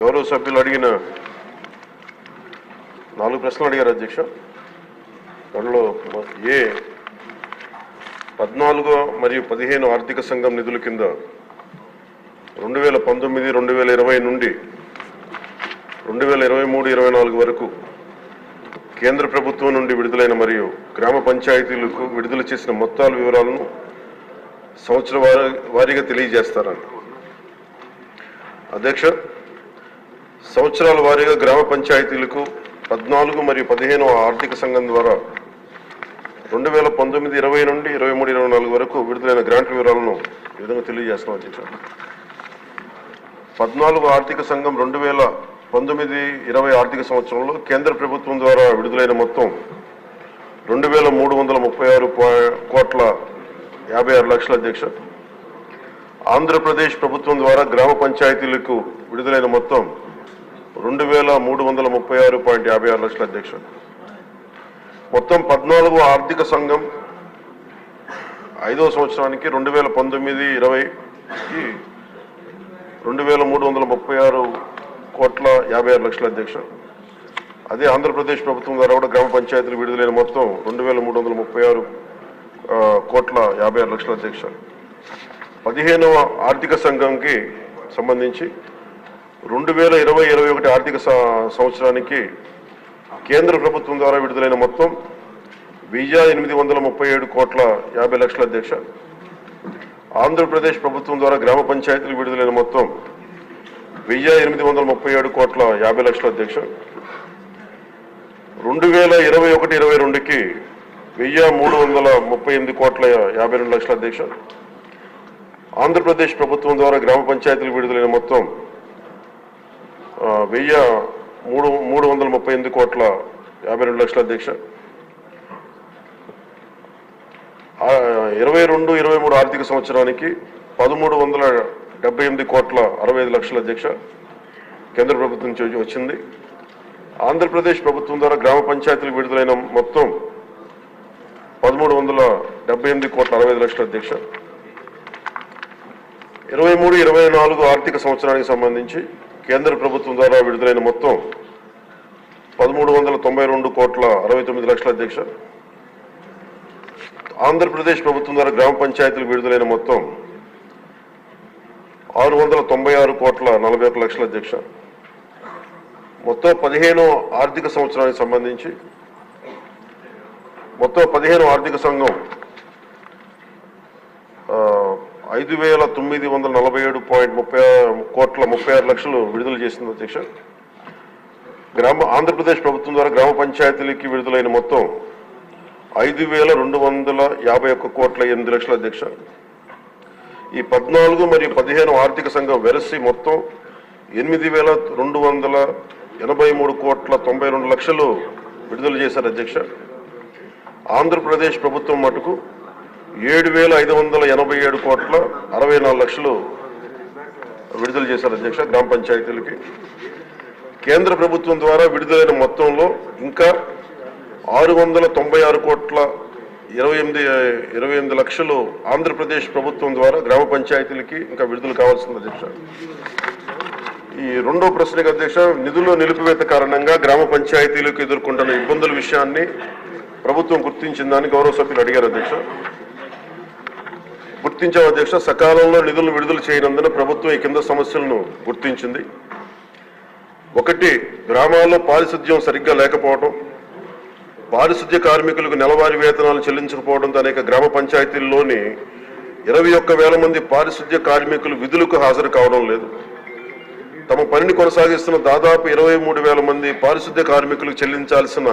గౌరవ సభ్యులు అడిగిన 4 ప్రశ్నలు అడిగారు అధ్యక్ష. దానిలో 14 మరియు 15 ఆర్థిక సంఘం నిధుల కింద 2019, 2020 నుండి 2023-24 వరకు కేంద్ర ప్రభుత్వం నుండి విడుదలైన మరియు గ్రామ పంచాయతీలకు విడుదల చేసిన మొత్తాల వివరాలను సంవత్సర వారీగా తెలియజేస్తారని. అధ్యక్ష, సంవత్సరాల వారీగా గ్రామ పంచాయతీలకు 14 మరియు 15 ఆర్థిక సంఘం ద్వారా 2019, 20 నుండి 23-24 వరకు విడుదలైన గ్రాంట్ వివరాలను ఈ విధంగా తెలియజేస్తున్నాం అధ్యక్ష. 14 ఆర్థిక సంఘం 2019-20 ఆర్థిక సంవత్సరంలో కేంద్ర ప్రభుత్వం ద్వారా విడుదలైన మొత్తం 2,336,56 అధ్యక్ష. ఆంధ్రప్రదేశ్ ప్రభుత్వం ద్వారా గ్రామ పంచాయతీలకు విడుదలైన మొత్తం 2,336,56 అధ్యక్ష. మొత్తం 14 ఆర్థిక సంఘం 5వ సంవత్సరానికి 2019-20కి 2,336,56 అధ్యక్ష. అదే ఆంధ్రప్రదేశ్ ప్రభుత్వం ద్వారా కూడా గ్రామ పంచాయతీలు విడుదలైన మొత్తం 2,336,56 అధ్యక్ష. 15వ ఆర్థిక సంఘంకి సంబంధించి 2020-21 ఆర్థిక సంవత్సరానికి కేంద్ర ప్రభుత్వం ద్వారా విడుదలైన మొత్తం 1,837,50,00,000 అధ్యక్ష. ఆంధ్రప్రదేశ్ ప్రభుత్వం ద్వారా గ్రామ పంచాయతీలు విడుదలైన మొత్తం 1,837,50,00,000 అధ్యక్ష. 2021-22కి 1,338,52,00,000 అధ్యక్ష. ఆంధ్రప్రదేశ్ ప్రభుత్వం ద్వారా గ్రామ పంచాయతీలు విడుదలైన మొత్తం 1,338,52,00,000 అధ్యక్ష. 22-23 ఆర్థిక సంవత్సరానికి 1,378,65,00,000 అధ్యక్ష కేంద్ర ప్రభుత్వం నుంచి వచ్చింది. ఆంధ్రప్రదేశ్ ప్రభుత్వం ద్వారా గ్రామ పంచాయతీలు విడుదలైన మొత్తం 1,378,65,00,000 అధ్యక్ష. 23-24 ఆర్థిక సంవత్సరానికి సంబంధించి కేంద్ర ప్రభుత్వం ద్వారా విడుదలైన మొత్తం 1,392,69,00,000 అధ్యక్ష. ఆంధ్రప్రదేశ్ ప్రభుత్వం ద్వారా గ్రామ పంచాయతీలు విడుదలైన మొత్తం 696,41,00,000 అధ్యక్ష. మొత్తం 15 ఆర్థిక సంవత్సరానికి సంబంధించి మొత్తం 15 ఆర్థిక సంఘం 5,947,36,00,000 విడుదల చేసింది అధ్యక్ష. ఆంధ్రప్రదేశ్ ప్రభుత్వం ద్వారా గ్రామ పంచాయతీలకి విడుదలైన మొత్తం 5,251,8,00,000 అధ్యక్ష. ఈ 14 మరియు 15 ఆర్థిక సంఘం వెరసి మొత్తం 8,283,92,00,000 విడుదల చేశారు అధ్యక్ష. ఆంధ్రప్రదేశ్ ప్రభుత్వం మటుకు 7,587,64,00,000 విడుదల చేశారు అధ్యక్ష గ్రామ పంచాయతీలకి. కేంద్ర ప్రభుత్వం ద్వారా విడుదలైన మొత్తంలో ఇంకా 696,28,00,000 ఆంధ్రప్రదేశ్ ప్రభుత్వం ద్వారా గ్రామ పంచాయతీలకి ఇంకా విడుదల కావాల్సింది అధ్యక్ష. ఈ రెండో ప్రశ్నకు అధ్యక్ష, నిధుల నిలిపివేత కారణంగా గ్రామ పంచాయతీలకు ఎదుర్కొంటున్న ఇబ్బందుల విషయాన్ని ప్రభుత్వం గుర్తించిందని గౌరవ సభ్యులు అడిగారు అధ్యక్ష. గుర్తించాం అధ్యక్ష. సకాలంలో నిధులను విడుదల చేయనందున ప్రభుత్వం ఈ కింద సమస్యలను గుర్తించింది. 1, గ్రామాల్లో పారిశుద్ధ్యం సరిగ్గా లేకపోవడం, పారిశుద్ధ్య కార్మికులకు నెలవారీ వేతనాలు చెల్లించకపోవడంతో అనేక గ్రామ పంచాయతీల్లోని 21,000 మంది పారిశుద్ధ్య కార్మికులు విధులకు హాజరు కావడం లేదు. తమ పనిని కొనసాగిస్తున్న దాదాపు 23,000 మంది పారిశుద్ధ్య కార్మికులకు చెల్లించాల్సిన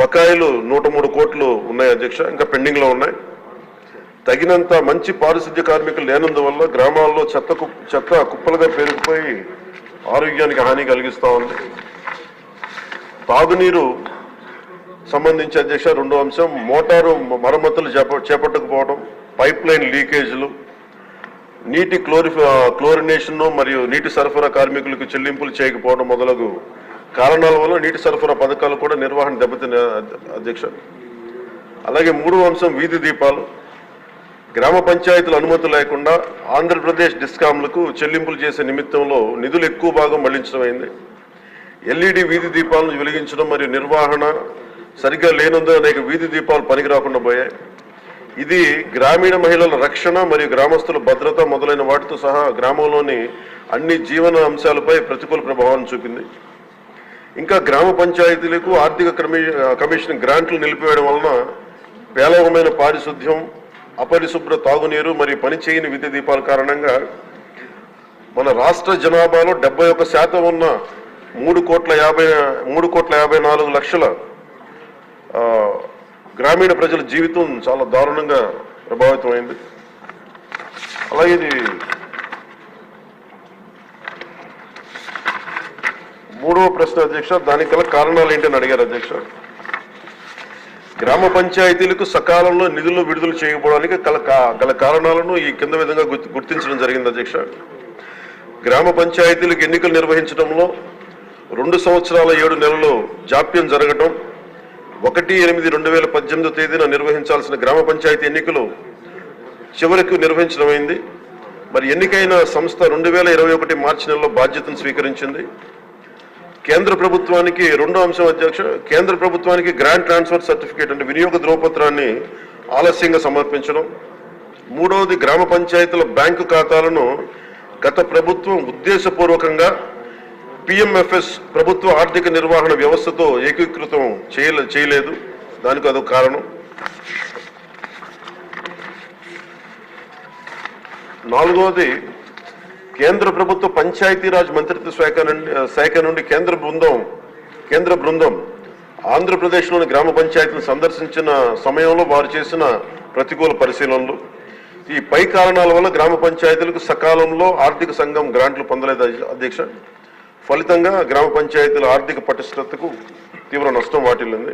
బకాయిలు 103 కోట్లు ఉన్నాయి అధ్యక్ష, ఇంకా పెండింగ్లో ఉన్నాయి. తగినంత మంచి పారిశుద్ధ్య కార్మికులు లేనందువల్ల గ్రామాల్లో చెత్త కుప్పలుగా పేరుకుపోయి ఆరోగ్యానికి హాని కలిగిస్తూ ఉంది. తాగునీరు సంబంధించి అధ్యక్ష రెండో అంశం, మోటారు మరమ్మతులు చేపట్టకపోవడం, పైప్ లైన్ లీకేజీలు, నీటి క్లోరినేషన్ మరియు నీటి సరఫరా కార్మికులకు చెల్లింపులు చేయకపోవడం మొదలగు కారణాల వల్ల నీటి సరఫరా పథకాలు కూడా నిర్వహణ దెబ్బతిన్న అధ్యక్ష. అలాగే 3వ అంశం, వీధి దీపాలు. గ్రామ పంచాయతీల అనుమతి లేకుండా ఆంధ్రప్రదేశ్ డిస్కాంలకు చెల్లింపులు చేసే నిమిత్తంలో నిధులు ఎక్కువ భాగం మళ్లించడం అయింది. ఎల్ఈడి వీధి దీపాలను వెలిగించడం మరియు నిర్వహణ సరిగ్గా లేనందున అనేక వీధి దీపాలు పనికి రాకుండా పోయాయి. ఇది గ్రామీణ మహిళల రక్షణ మరియు గ్రామస్తుల భద్రత మొదలైన వాటితో సహా గ్రామంలోని అన్ని జీవన అంశాలపై ప్రతికూల ప్రభావాన్ని చూపింది. ఇంకా గ్రామ పంచాయతీలకు ఆర్థిక కమిషన్ గ్రాంట్లు నిలిపివేయడం వలన పేలవమైన పారిశుద్ధ్యం, అపరిశుభ్ర తాగునీరు మరియు పనిచేయని విద్యుత్ దీపాల కారణంగా మన రాష్ట్ర జనాభాలో 71% ఉన్న 3,54,00,000 గ్రామీణ ప్రజల జీవితం చాలా దారుణంగా ప్రభావితమైంది. అలాగే ఇది మూడవ ప్రశ్న అధ్యక్ష, దానికి గల కారణాలు ఏంటని అడిగారు అధ్యక్ష. గ్రామ పంచాయతీలకు సకాలంలో నిధులు విడుదల చేయకపోవడానికి గల కారణాలను ఈ కింద విధంగా గుర్తించడం జరిగింది అధ్యక్ష. గ్రామ పంచాయతీలకు ఎన్నికలు నిర్వహించడంలో 2 సంవత్సరాల 7 నెలలు జాప్యం జరగడం, 1/8/2018 తేదీన నిర్వహించాల్సిన గ్రామ పంచాయతీ ఎన్నికలు చివరికి నిర్వహించడమైంది. మరి ఎన్నికైన సంస్థ 2021 మార్చి నెలలో బాధ్యతను స్వీకరించింది. కేంద్ర ప్రభుత్వానికి రెండో అంశం అధ్యక్ష, కేంద్ర ప్రభుత్వానికి గ్రాంట్ ట్రాన్స్ఫర్ సర్టిఫికేట్ అంటే వినియోగ ధ్రువపత్రాన్ని ఆలస్యంగా సమర్పించడం. మూడవది, గ్రామ పంచాయతీల బ్యాంకు ఖాతాలను గత ప్రభుత్వం ఉద్దేశపూర్వకంగా పిఎంఎఫ్ఎస్ ప్రభుత్వ ఆర్థిక నిర్వహణ వ్యవస్థతో ఏకీకృతం చేయలేదు. దానికి అదొక కారణం. నాలుగవది, కేంద్ర ప్రభుత్వ పంచాయతీరాజ్ మంత్రిత్వ శాఖ నుండి కేంద్ర బృందం ఆంధ్రప్రదేశ్లోని గ్రామ పంచాయతీలను సందర్శించిన సమయంలో వారు చేసిన ప్రతికూల పరిశీలనలు. ఈ పై కారణాల వల్ల గ్రామ పంచాయతీలకు సకాలంలో ఆర్థిక సంఘం గ్రాంట్లు పొందలేదు అధ్యక్ష. ఫలితంగా గ్రామ పంచాయతీల ఆర్థిక పటిష్టతకు తీవ్ర నష్టం వాటిల్లింది.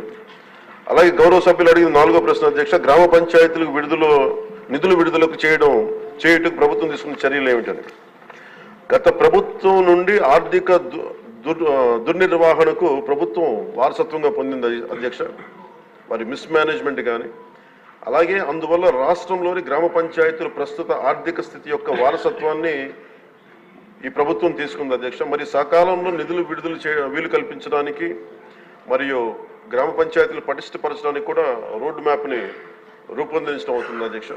అలాగే గౌరవ సభ్యులు అడిగిన 4వ ప్రశ్న అధ్యక్ష, గ్రామ పంచాయతీలకు నిధులు విడుదలకు చేయుటకు ప్రభుత్వం తీసుకున్న చర్యలు ఏమిటని. గత ప్రభుత్వం నుండి ఆర్థిక దుర్నిర్వహణకు ప్రభుత్వం వారసత్వంగా పొందింది అధ్యక్ష. మరి మిస్మేనేజ్మెంట్ కానీ, అలాగే అందువల్ల రాష్ట్రంలోని గ్రామ పంచాయతీల ప్రస్తుత ఆర్థిక స్థితి యొక్క వారసత్వాన్ని ఈ ప్రభుత్వం తీసుకుంది అధ్యక్ష. మరి సకాలంలో నిధులు విడుదల వీలు కల్పించడానికి మరియు గ్రామ పంచాయతీలు పటిష్టపరచడానికి కూడా రోడ్ మ్యాప్ని రూపొందించడం అవుతుంది అధ్యక్ష.